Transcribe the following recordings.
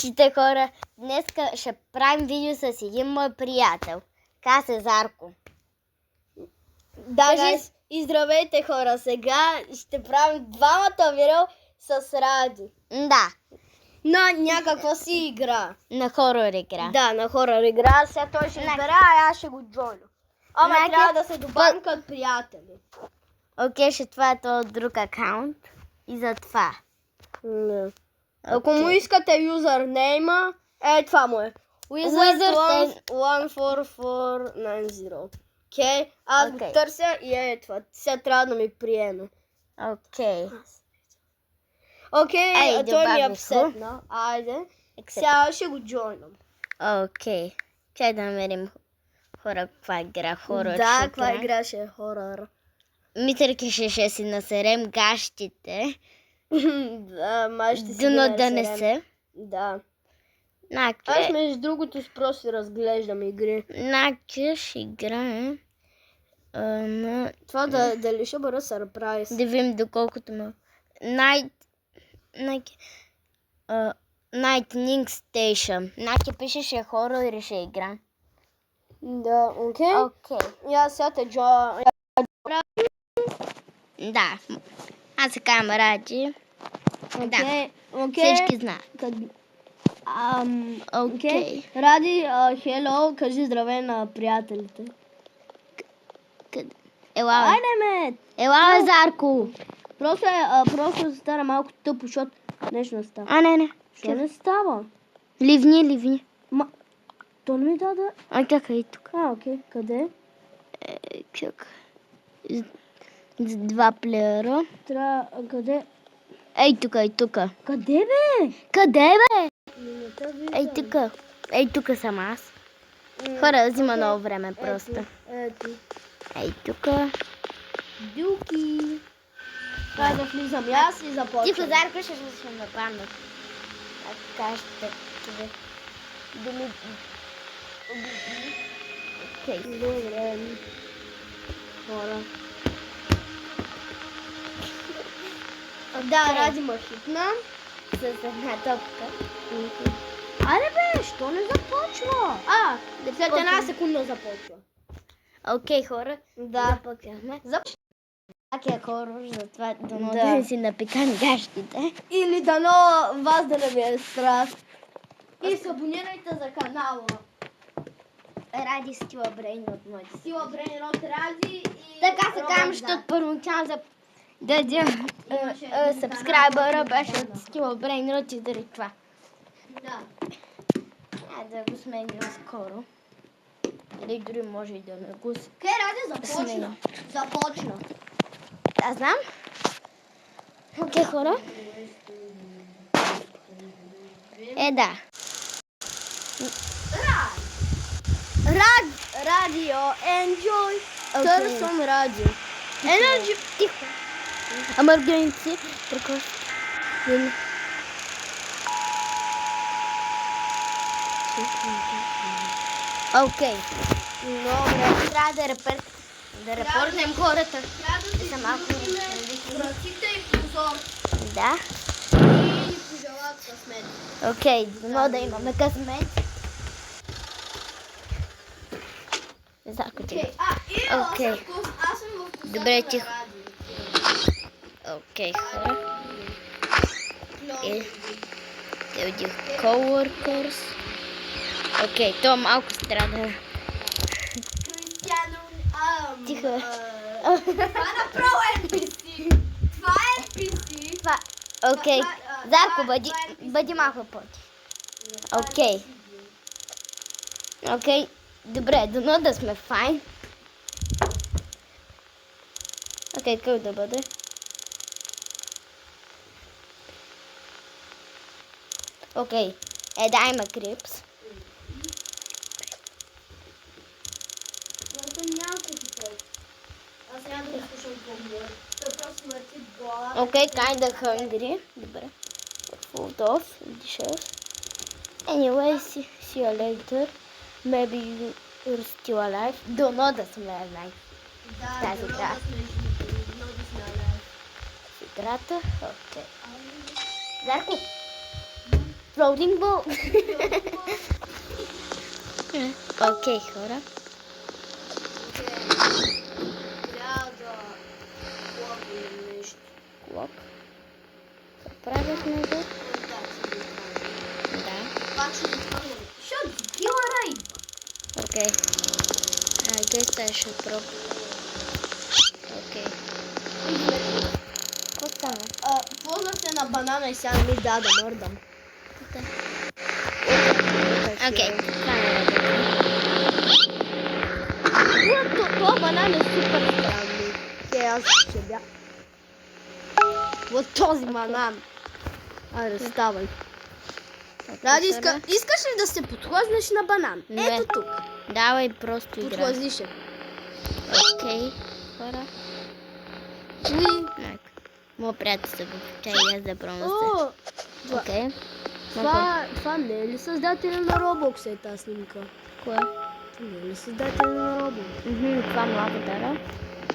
Здрастите, хора! Днес ще правим видео с един мой приятел. Каза се Зарко. Да, и здравейте, хора! Сега ще правим двамата видео с Ради. Да, На някаква си игра. на хорор игра. Да, на хорор игра. Сега той ще избере, а аз ще го джойна. Ама Значи, трябва да се добавим като приятели. Окей, ще това е този друг акаунт. И за това. Не. Ако му искате юзернейма, това му е. Wizard14490. Окей, аз го търся и това. Сега трябва да ми приеме. Окей. Окей, той ми е добавих апсетна. Айде. Сега ще го джойнам. Окей. Чай да намерим хора, каква игра. Хорор Да, ще каква игра. игра ще е хорор. Мисля, ще си насерем гащите. Да, май ще си Дано ги да не насерем. се. Да. Значи, Аз между другото просто си разглеждам игри. ще играем на... Това дали ще бъде сърпрайз. Да видим доколкото му... Lightning Station. Значи пишеше хорор и ще игра. Да, окей. Окей. И аз сега те джойна. Да. Аз се казвам Ради. Окей. Всички знаят. Окей. Ради, хело, кажи здравей на приятелите. Ела, Айде, ме! Ела, Зарко. Просто стара малко тъпо, защото нещо не става. Не. Що не става? Ливни. То не ми даде. Чакай и тук. Окей. Къде? Чакай. С два плеера. Къде? Ей тук. Къде, бе? Къде, бе? Ей тук съм аз. Хора, взима много време просто. Ето. Ей тук. Дюки. Трябва да влизам и аз и започвам. Тихо, Зарко, ще нападнат. Така ще тебе. Да ми... Окей. Добре. Хора. Да, Ради ма хитна. С една топка. Айде, бе, що не започва? След една секунда започва. Окей, хора. Да. Започваме. Как е хорор, затова дано Да. да си напикам гащите. Или дано вас да не ви е страх. И се абонирайте за канала. Ради Стила Брейн от моите. Сила Брейн от Ради и... Така се казвам, защото първоначално за да дадем сабскрайбъра беше от Стила Брейн от и заради това. Да. Да го сменим скоро. Или дори може и да не го Ради започна. Започна. Аз знам. Окей, хора. Да. Радио, enjoy. Окей. Търсам радио. Енерджи. Тихо. Ама граници. Прекъс. Окей. Добре. Трябва да репортнем хората. Трябва да малко вратите и прозор. Да. И ни пожелават късмет. Окей, дано да имаме късмет. Закотим. Окей. Аз съм в косата Добре, на тихо. Ради. Окей, хора. Тези coworkers. Окей, то малко страда. Кристиано. Тихо. Това направо е NPC. Това е NPC. Окей. Зарко, бъди малко по-тихо. Окей. Окей. Добре, дано да сме файн. Окей, как да бъде? Окей. Да, има крипс. Аз съм някакво. Аз няма да слушам по-мир. Той просто лети глава. Окей, kinda hungry. Добре. Food off. Dishes. Anyway, see you later. Maybe you're still alive. Дано да сме alive. Тази игра. Играта. Окей. Зарко. Exploding ball. Окей, хора. Трябва да хлопнем нещо. Клок. Правя с него. Да. Паче да хвърля. Защото килъра идва. Окей. I guess I should drop. Окей. Какво стана? Ползвах се на банана и сега не ми да мърдам. Окей. Това не работи. Това банан е супер странно. Аз ще бях. Вот този банан. Айде, ставай. Ради, искаш ли да се подхлъзнеш на банан? Не. Ето тук. Давай просто игра. Подхлъзни се. Окей. Хора. Уи. Моят приятел се въпча и аз да пробвам О, се. Окей. това не е ли създателя на Roblox е тази снимка? Кое? Това не е ли създателя на Roblox? Това млада дара.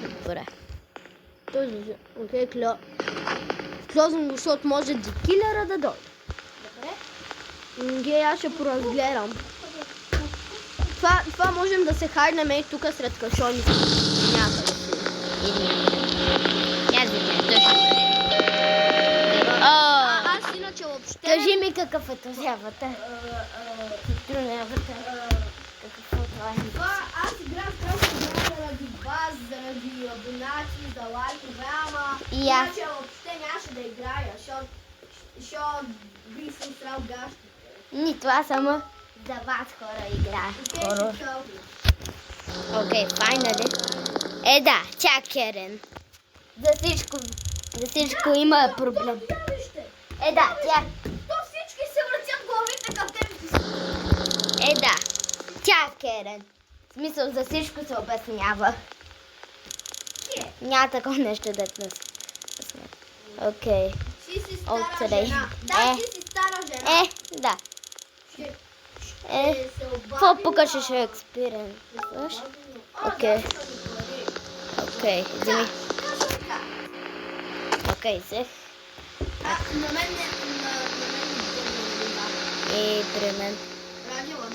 Добре. Окей, клозвам го, защото може дикилера да дойде. Добре. Аз ще поразгледам. Това можем да се хайднем и тук сред кашоните. Някъде си. Аз ви гледам, точно. Аз иначе въобще... Кажи ми какъв е този аватар. Какъв е това? Аз играм просто заради вас, заради абонати, за лайкове, ама И аз. иначе въобще нямаше да играя, защото бих съм срал гащите. Ни това само за вас хора игра. Окей, finally. Да, чакерен. За всичко има проблем. Да, тя. То всички се въртят главите към теб. Да. Чакерен. В смисъл за всичко се обяснява. Няма такова нещо да те. Окей. Ти си От стара today. жена. Да, ти си стара жена. Да. Ще се Какво обадим пък на- ще експериментуваш? Окей. Окей, вземи. Окей, взех. На мен не. И при мен. Радила,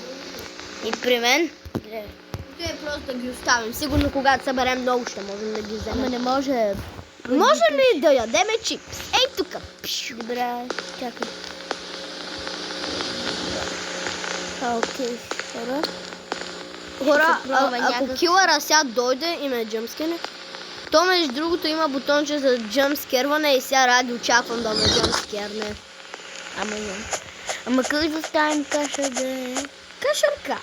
И при мен. Окей, просто да ги оставим. Сигурно когато съберем много ще можем да ги Ама вземем. не може. Може ли да ядеме чипс? Ей тук. Добре, чакай. Окей, хора. Хора, Ще пробваме ако някакъв- килъра сега дойде и ме джъмскене, то между другото има бутонче за джъмскерване и сега ради очаквам да ме джъмскерне. Ама не. Ама как да ставим каша да е? Кашарка.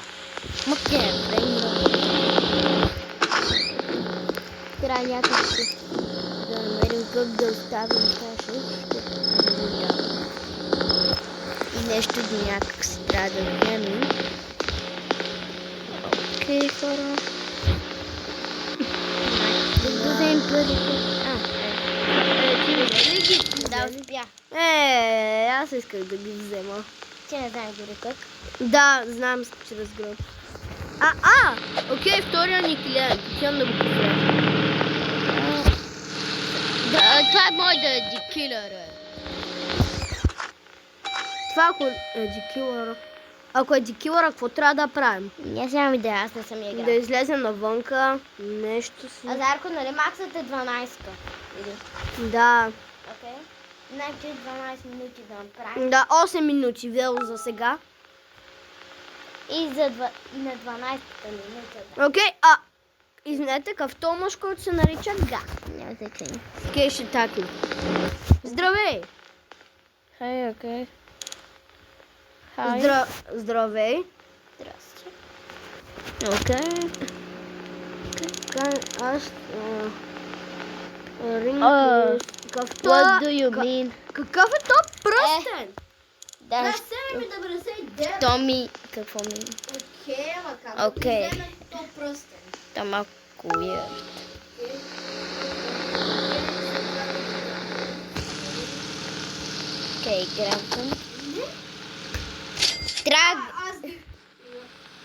Макер, да има. Трябва някак си да намерим как да оставим каша. И нещо до някак си трябва да вземем. Окей, хора. Да го вземем първите. Да, успя. Аз исках да ги взема. Ти не знаеш дори как. Да, знам чрез гръб. Окей, втория ни клиент. Отивам да го поздравя. Това е мой да е дикилър. Това ако е дикилъра. Ако е дикилъра, какво трябва да правим? Аз нямам идея, аз не съм я Да играл. излезем навънка, нещо си. А Зарко, нали максът е 12? Или? Да. Окей. Значи 12 минути да направим. Да, 8 минути вело за сега. И на 12-та минута. Окей, извинете, къвто мъж, който се нарича Га. Няма значение. Окей, ще таки. Здравей! Хай, окей. Здравей! Здрасти. Окей. Аз... Къвто... What do you mean? Какъв е то пръстен? Да, 7,99. то ми... Какво ми? Окей, ама как Окей. да вземе то пръстен? То малко weird. Окей, грабвам. Трябва...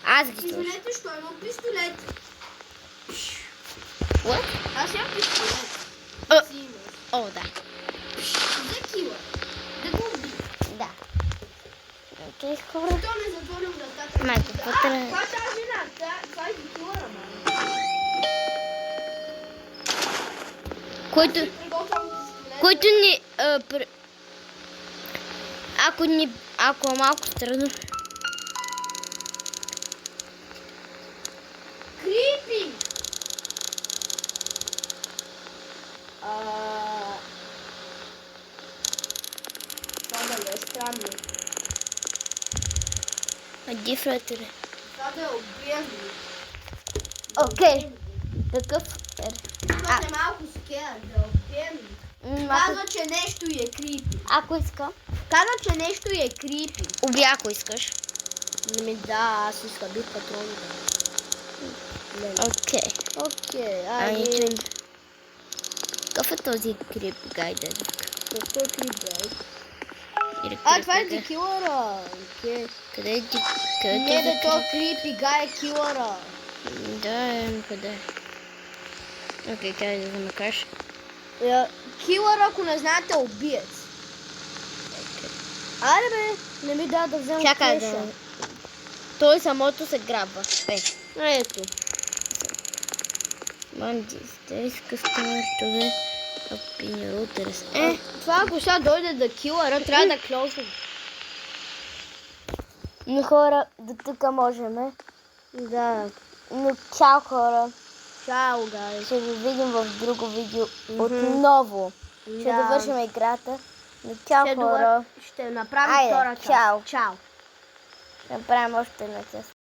Аз ги слушам. Извинете, що имам пистолет? What? Аз имам пистолет. О, Си имаш. О, да. За кила. Да го убий. Да. тези хора. Защо не затворим вратата? Майко, какво трябва? Това е тази жена. Това е килъра, мама. Който, Приготвям скелет. който ни... Ако е малко странно. Крипи! Това да е странно. Дифратори. Това да е обгрезно. Окей. Такъв е. Това е малко скелет, да е обгрезно. Казва, че нещо е крипи. Ако иска. Казва, че нещо е крипи. Уби, ако искаш. Да, аз искам бих патроните. Окей. Окей, Ами, какъв е този крип гайден? Какво е крип, бе? Или Това е крипите? дикилъра. Окей. Къде е къде Не, е бе, то крипи, гай е килъра. Да, къде? Окей, къде да замъкаш? Килър, ако не знаете, е убиец. Айде, бе, не ми да взема Чакай кеша. да... Той самото се грабва. Ето. Мандис, this customer today opinion routers. Това ако сега дойде да килъра, трябва да клоусим. И хора, до тук можем. Да. Но чао хора. Чао, гай. Ще ви видим в друго видео отново. Ще довършим играта. Но чао хора. Ще направим Айде, втора част. чао. Чао. Ще направим още една част.